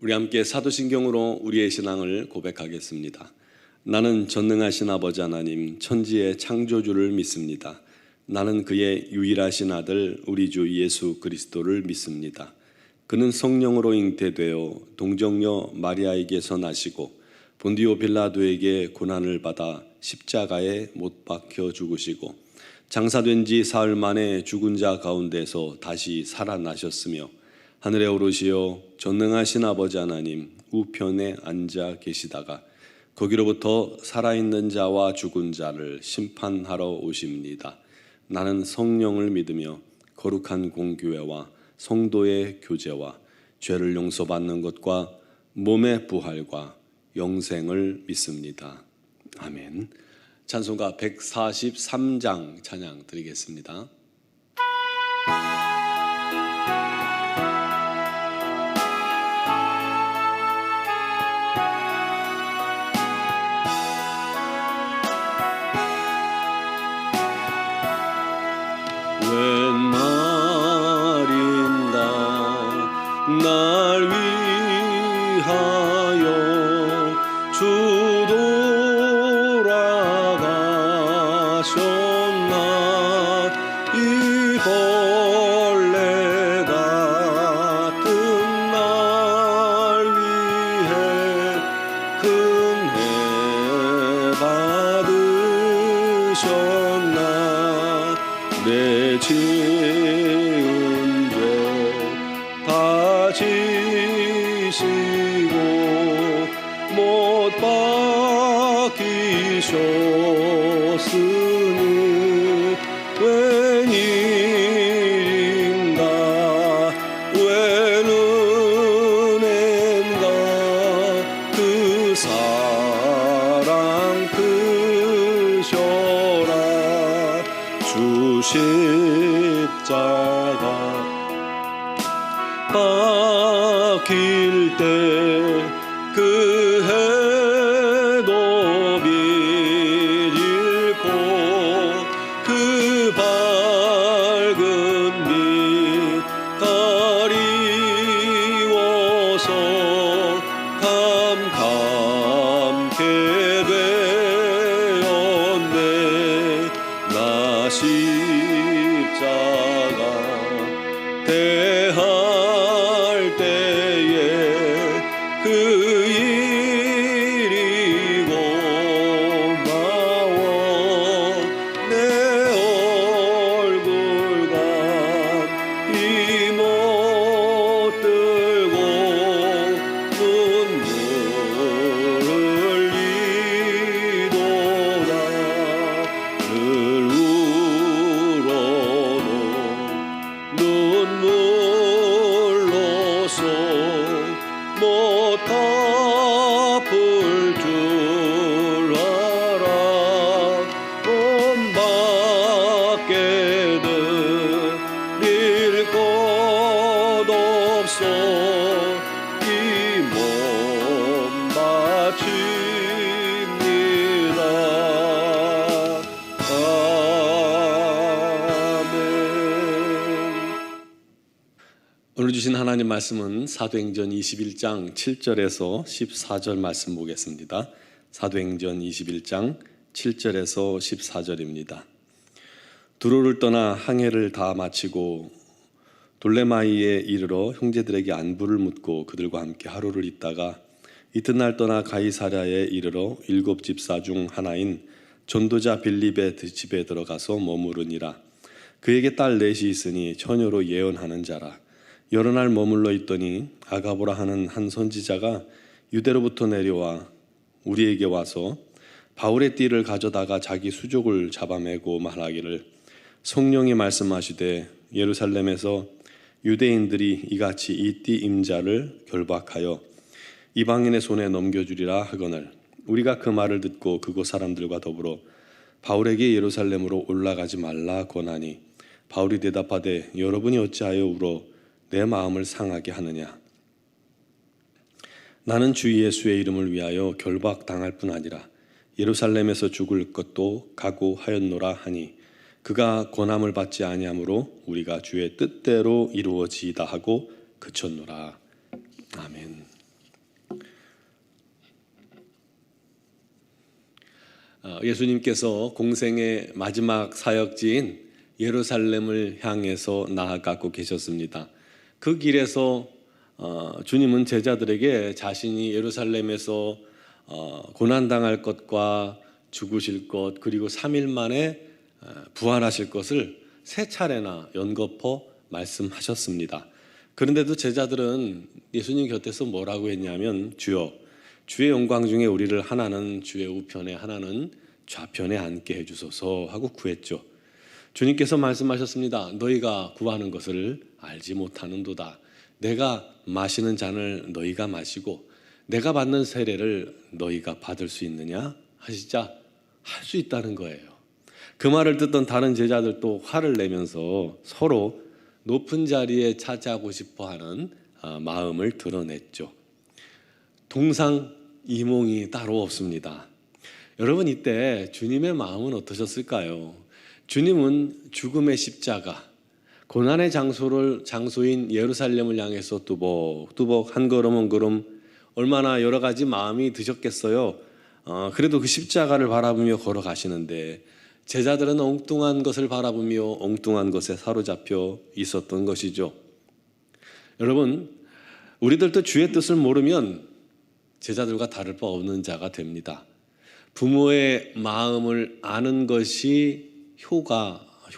우리 함께 사도신경으로 우리의 신앙을 고백하겠습니다. 나는 전능하신 아버지 하나님 천지의 창조주를 믿습니다. 나는 그의 유일하신 아들 우리 주 예수 그리스도를 믿습니다. 그는 성령으로 잉태되어 동정녀 마리아에게서 나시고 본디오 빌라도에게 고난을 받아 십자가에 못 박혀 죽으시고 장사된 지 사흘 만에 죽은 자 가운데서 다시 살아나셨으며 하늘에 오르시어 전능하신 아버지 하나님 우편에 앉아 계시다가 거기로부터 살아있는 자와 죽은 자를 심판하러 오십니다. 나는 성령을 믿으며 거룩한 공교회와 성도의 교제와 죄를 용서받는 것과 몸의 부활과 영생을 믿습니다. 아멘. 찬송가 143장 찬양 드리겠습니다. 웬 말인가 날 위하여 주 돌아가셨나 이 벌레 같은 날 위해 금해 받으셨나 내 지은 죄 다 지시고 못 박히셨으니 웬일인가 웬 은혜인가 그 사랑 크셔라 주 십자가 박힐 때 그 해도 비ril고 그 밝은 빛 가리워서 캄캄케 되었네 나 십자가 대할 때에 그 일이 고마워 내 얼굴과 이 못 들고 눈물 흘리도다 늘 울어도 눈물로서 못 갚을 줄 알아 돈 밖에 드릴 것 없어 이 몸 바칩니다. 아멘. 오늘 주신 하나님 말씀은 사도행전 21장 7절에서 14절 말씀 보겠습니다. 사도행전 21장 7절에서 14절입니다. 두로를 떠나 항해를 다 마치고 돌레마이에 이르러 형제들에게 안부를 묻고 그들과 함께 하루를 있다가 이튿날 떠나 가이사랴에 이르러 7 집사 중 하나인 전도자 빌립의 집에 들어가서 머무르니라. 그에게 딸 넷이 있으니 처녀로 예언하는 자라. 여러 날 머물러 있더니 아가보라 하는 한 선지자가 유대로부터 내려와 우리에게 와서 바울의 띠를 가져다가 자기 수족을 잡아매고 말하기를 성령이 말씀하시되 예루살렘에서 유대인들이 이같이 이 띠 임자를 결박하여 이방인의 손에 넘겨주리라 하거늘 우리가 그 말을 듣고 그곳 사람들과 더불어 바울에게 예루살렘으로 올라가지 말라 권하니 바울이 대답하되 여러분이 어찌하여 울어 내 마음을 상하게 하느냐 나는 주 예수의 이름을 위하여 결박당할 뿐 아니라 예루살렘에서 죽을 것도 각오하였노라 하니 그가 권함을 받지 아니하므로 우리가 주의 뜻대로 이루어지이다 하고 그쳤노라. 아멘. 예수님께서 공생의 마지막 사역지인 예루살렘을 향해서 나아가고 계셨습니다. 그 길에서 주님은 제자들에게 자신이 예루살렘에서 고난당할 것과 죽으실 것 그리고 3일 만에 부활하실 것을 세 차례나 연거푸 말씀하셨습니다. 그런데도 제자들은 예수님 곁에서 뭐라고 했냐면 주여 주의 영광 중에 우리를 하나는 주의 우편에 하나는 좌편에 앉게 해주소서 하고 구했죠. 주님께서 말씀하셨습니다. 너희가 구하는 것을 알지 못하는도다. 내가 마시는 잔을 너희가 마시고 내가 받는 세례를 너희가 받을 수 있느냐 하시자 할 수 있다는 거예요. 그 말을 듣던 다른 제자들도 화를 내면서 서로 높은 자리에 차지하고 싶어하는 마음을 드러냈죠. 동상이몽이 따로 없습니다. 여러분 이때 주님의 마음은 어떠셨을까요? 주님은 죽음의 십자가, 고난의 장소인 예루살렘을 향해서 뚜벅뚜벅 한 걸음 한 걸음 얼마나 여러 가지 마음이 드셨겠어요. 그래도 그 십자가를 바라보며 걸어가시는데 제자들은 엉뚱한 것을 바라보며 엉뚱한 것에 사로잡혀 있었던 것이죠. 여러분, 우리들도 주의 뜻을 모르면 제자들과 다를 바 없는 자가 됩니다. 부모의 마음을 아는 것이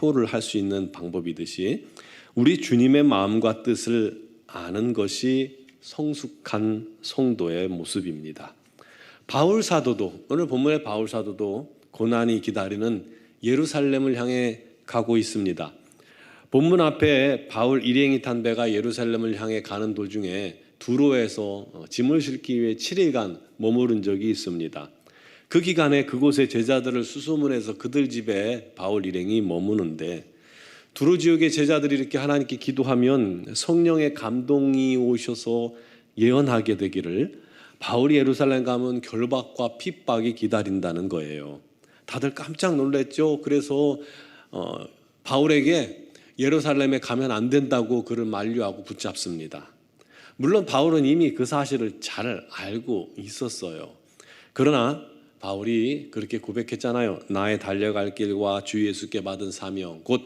효를 할 수 있는 방법이듯이 우리 주님의 마음과 뜻을 아는 것이 성숙한 성도의 모습입니다. 바울 사도도 오늘 본문의 바울 사도도 고난이 기다리는 예루살렘을 향해 가고 있습니다. 본문 앞에 바울 일행이 탄 배가 예루살렘을 향해 가는 도중에 두로에서 짐을 싣기 위해 7일간 머무른 적이 있습니다. 그 기간에 그곳에 제자들을 수소문해서 그들 집에 바울 일행이 머무는데 두로 지역의 제자들이 이렇게 하나님께 기도하면 성령의 감동이 오셔서 예언하게 되기를 바울이 예루살렘 가면 결박과 핍박이 기다린다는 거예요. 다들 깜짝 놀랐죠. 그래서 바울에게 예루살렘에 가면 안 된다고 그를 만류하고 붙잡습니다. 물론 바울은 이미 그 사실을 잘 알고 있었어요. 그러나 바울이 그렇게 고백했잖아요. 나의 달려갈 길과 주 예수께 받은 사명 곧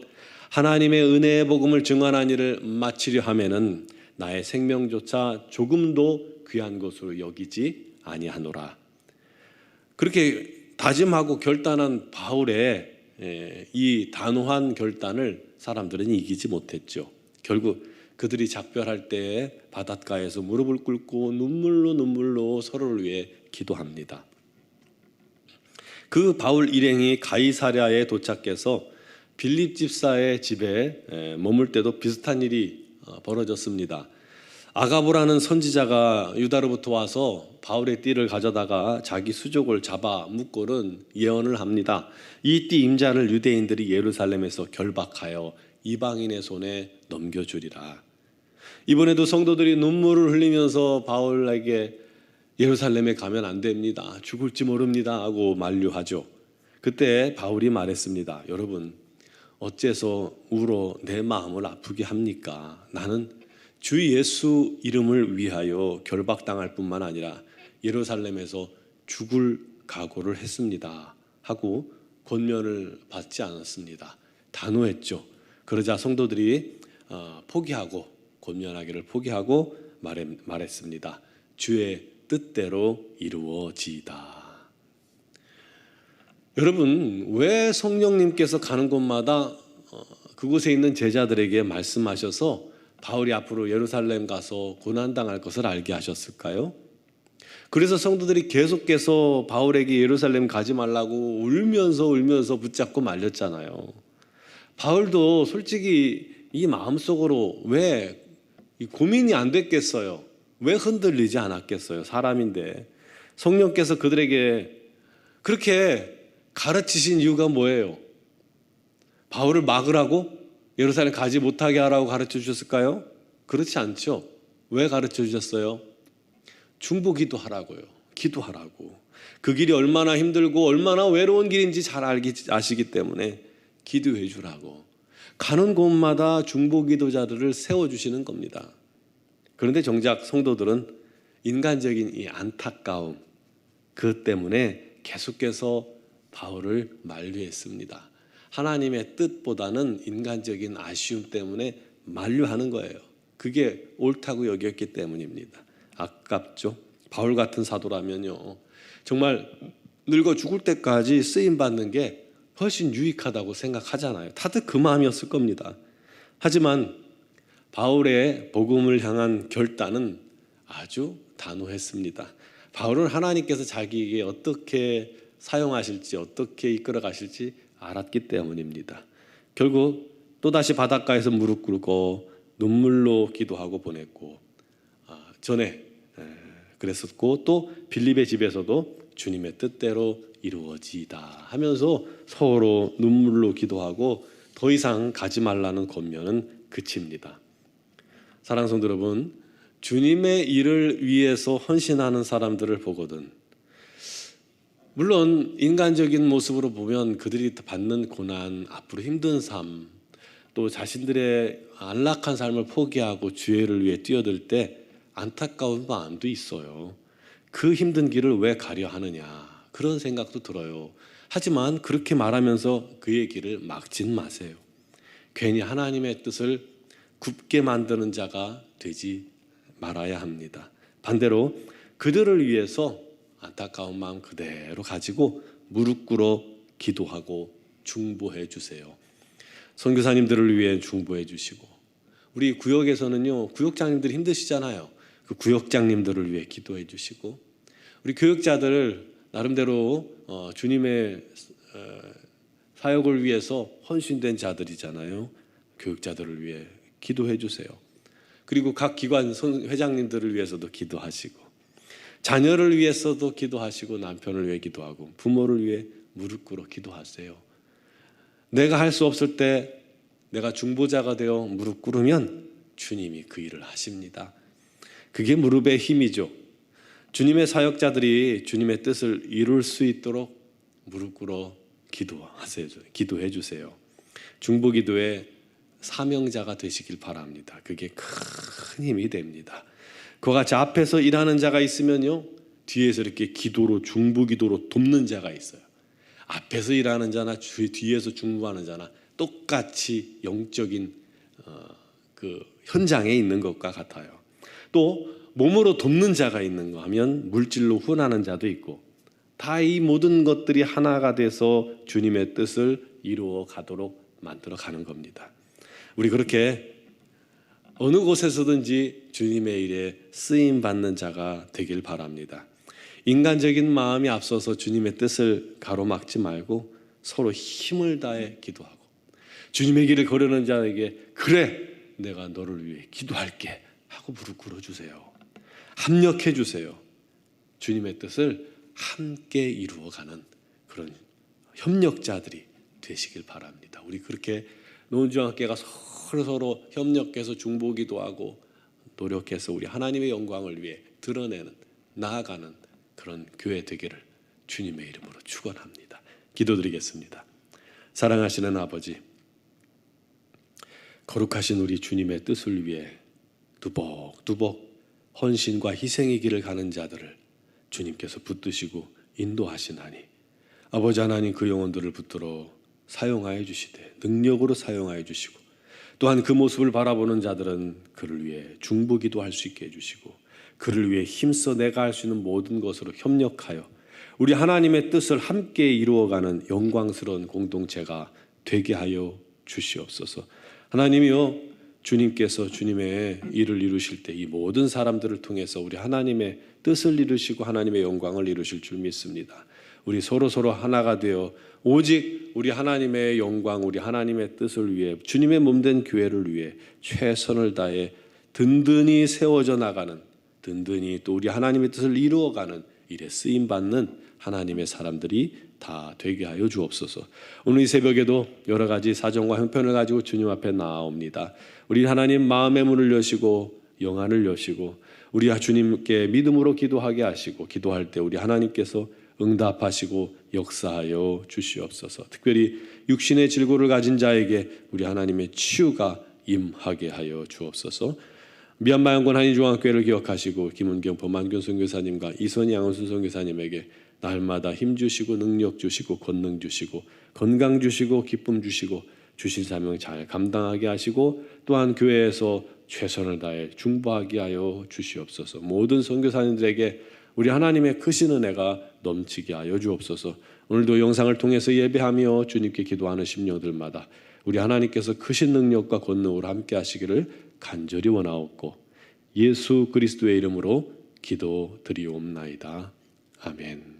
하나님의 은혜의 복음을 증언한 일을 마치려 하면은 나의 생명조차 조금도 귀한 것으로 여기지 아니하노라. 그렇게 다짐하고 결단한 바울의 이 단호한 결단을 사람들은 이기지 못했죠. 결국 그들이 작별할 때에 바닷가에서 무릎을 꿇고 눈물로 서로를 위해 기도합니다. 그 바울 일행이 가이사랴에 도착해서 빌립 집사의 집에 머물 때도 비슷한 일이 벌어졌습니다. 아가보라는 선지자가 유다로부터 와서 바울의 띠를 가져다가 자기 수족을 잡아 묶고는 예언을 합니다. 이 띠 임자를 유대인들이 예루살렘에서 결박하여 이방인의 손에 넘겨주리라. 이번에도 성도들이 눈물을 흘리면서 바울에게 예루살렘에 가면 안 됩니다. 죽을지 모릅니다 하고 만류하죠. 그때 바울이 말했습니다. 여러분 어째서 울어 내 마음을 아프게 합니까? 나는 주 예수 이름을 위하여 결박당할 뿐만 아니라 예루살렘에서 죽을 각오를 했습니다 하고 권면을 받지 않았습니다. 단호했죠. 그러자 성도들이 포기하고 권면하기를 포기하고 말했습니다. 주의 뜻대로 이루어지이다. 여러분 왜 성령님께서 가는 곳마다 그곳에 있는 제자들에게 말씀하셔서 바울이 앞으로 예루살렘 가서 고난당할 것을 알게 하셨을까요? 그래서 성도들이 계속해서 바울에게 예루살렘 가지 말라고 울면서 붙잡고 말렸잖아요. 바울도 솔직히 이 마음속으로 왜 고민이 안 됐겠어요? 왜 흔들리지 않았겠어요? 사람인데. 성령께서 그들에게 그렇게 가르치신 이유가 뭐예요? 바울을 막으라고? 예루살렘 가지 못하게 하라고 가르쳐 주셨을까요? 그렇지 않죠. 왜 가르쳐 주셨어요? 중보기도 하라고요. 기도하라고. 그 길이 얼마나 힘들고 얼마나 외로운 길인지 잘 아시기 때문에 기도해 주라고. 가는 곳마다 중보기도자들을 세워주시는 겁니다. 그런데 정작 성도들은 인간적인 이 안타까움 그 때문에 계속해서 바울을 만류했습니다. 하나님의 뜻보다는 인간적인 아쉬움 때문에 만류하는 거예요. 그게 옳다고 여겼기 때문입니다. 아깝죠? 바울 같은 사도라면요, 정말 늙어 죽을 때까지 쓰임받는 게 훨씬 유익하다고 생각하잖아요. 다들 그 마음이었을 겁니다. 하지만 바울의 복음을 향한 결단은 아주 단호했습니다. 바울은 하나님께서 자기에게 어떻게 사용하실지, 어떻게 이끌어 가실지 알았기 때문입니다. 결국 또다시 바닷가에서 무릎 꿇고 눈물로 기도하고 보냈고, 전에 그랬었고, 또 빌립의 집에서도 주님의 뜻대로 이루어지이다 하면서 서로 눈물로 기도하고 더 이상 가지 말라는 권면은 그칩니다. 사랑하는 성도 여러분, 주님의 일을 위해서 헌신하는 사람들을 보거든, 물론 인간적인 모습으로 보면 그들이 받는 고난, 앞으로 힘든 삶, 또 자신들의 안락한 삶을 포기하고 주의를 위해 뛰어들 때 안타까운 마음도 있어요. 그 힘든 길을 왜 가려 하느냐, 그런 생각도 들어요. 하지만 그렇게 말하면서 그의 길을 막진 마세요. 괜히 하나님의 뜻을 굽게 만드는 자가 되지 말아야 합니다. 반대로 그들을 위해서 안타까운 마음 그대로 가지고 무릎 꿇어 기도하고 중보해 주세요. 선교사님들을 위해 중보해 주시고, 우리 구역에서는요, 구역장님들이 힘드시잖아요. 그 구역장님들을 위해 기도해 주시고, 우리 교역자들 나름대로 주님의 사역을 위해서 헌신된 자들이잖아요. 교역자들을 위해 기도해 주세요. 그리고 각 기관 회장님들을 위해서도 기도하시고, 자녀를 위해서도 기도하시고, 남편을 위해 기도하고, 부모를 위해 무릎 꿇어 기도하세요. 내가 할 수 없을 때 내가 중보자가 되어 무릎 꿇으면 주님이 그 일을 하십니다. 그게 무릎의 힘이죠. 주님의 사역자들이 주님의 뜻을 이룰 수 있도록 무릎 꿇어 기도하세요. 기도해 주세요. 중보기도의 사명자가 되시길 바랍니다. 그게 큰 힘이 됩니다. 그와 같이 앞에서 일하는 자가 있으면요, 뒤에서 이렇게 기도로, 중보기도로 돕는 자가 있어요. 앞에서 일하는 자나 뒤에서 중보하는 자나 똑같이 영적인 그 현장에 있는 것과 같아요. 또 몸으로 돕는 자가 있는 거 하면 물질로 훈하는 자도 있고, 다 이 모든 것들이 하나가 돼서 주님의 뜻을 이루어 가도록 만들어 가는 겁니다. 우리 그렇게 어느 곳에서든지 주님의 일에 쓰임 받는 자가 되길 바랍니다. 인간적인 마음이 앞서서 주님의 뜻을 가로막지 말고 서로 힘을 다해 기도하고, 주님의 길을 걸으는 자에게 그래, 내가 너를 위해 기도할게 하고 무릎 꿇어주세요. 합력해 주세요. 주님의 뜻을 함께 이루어가는 그런 협력자들이 되시길 바랍니다. 우리 그렇게 노은중학교가 서로 협력해서 중보기도 하고 노력해서 우리 하나님의 영광을 위해 드러내는, 나아가는 그런 교회 되기를 주님의 이름으로 축원합니다. 기도드리겠습니다. 사랑하시는 아버지, 거룩하신 우리 주님의 뜻을 위해 두벅두벅 헌신과 희생의 길을 가는 자들을 주님께서 붙드시고 인도하시나니, 아버지 하나님, 그 영혼들을 붙들어 사용하여 주시되 능력으로 사용하여 주시고, 또한 그 모습을 바라보는 자들은 그를 위해 중보기도 할 수 있게 해주시고, 그를 위해 힘써 내가 할 수 있는 모든 것으로 협력하여 우리 하나님의 뜻을 함께 이루어가는 영광스러운 공동체가 되게 하여 주시옵소서. 하나님이여, 주님께서 주님의 일을 이루실 때 이 모든 사람들을 통해서 우리 하나님의 뜻을 이루시고 하나님의 영광을 이루실 줄 믿습니다. 우리 서로 하나가 되어 오직 우리 하나님의 영광, 우리 하나님의 뜻을 위해, 주님의 몸된 교회를 위해 최선을 다해 든든히 세워져 나가는, 든든히 또 우리 하나님의 뜻을 이루어가는 일에 쓰임받는 하나님의 사람들이 다 되게 하여 주옵소서. 오늘 이 새벽에도 여러 가지 사정과 형편을 가지고 주님 앞에 나아옵니다. 우리 하나님 마음의 문을 여시고 영안을 여시고 우리 주님께 믿음으로 기도하게 하시고, 기도할 때 우리 하나님께서 응답하시고 역사하여 주시옵소서. 특별히 육신의 질고를 가진 자에게 우리 하나님의 치유가 임하게 하여 주옵소서. 미얀마 영권 한인중앙교회를 기억하시고 김은경 범만균 선교사님과 이선희 양은순 선교사님에게 날마다 힘 주시고 능력 주시고 권능 주시고 건강 주시고 기쁨 주시고 주신 사명 잘 감당하게 하시고 또한 교회에서 최선을 다해 중보하게 하여 주시옵소서. 모든 선교사님들에게 우리 하나님의 크신 은혜가 넘치게 하여 주옵소서. 오늘도 영상을 통해서 예배하며 주님께 기도하는 심령들마다 우리 하나님께서 크신 능력과 권능으로 함께 하시기를 간절히 원하옵고 예수 그리스도의 이름으로 기도드리옵나이다. 아멘.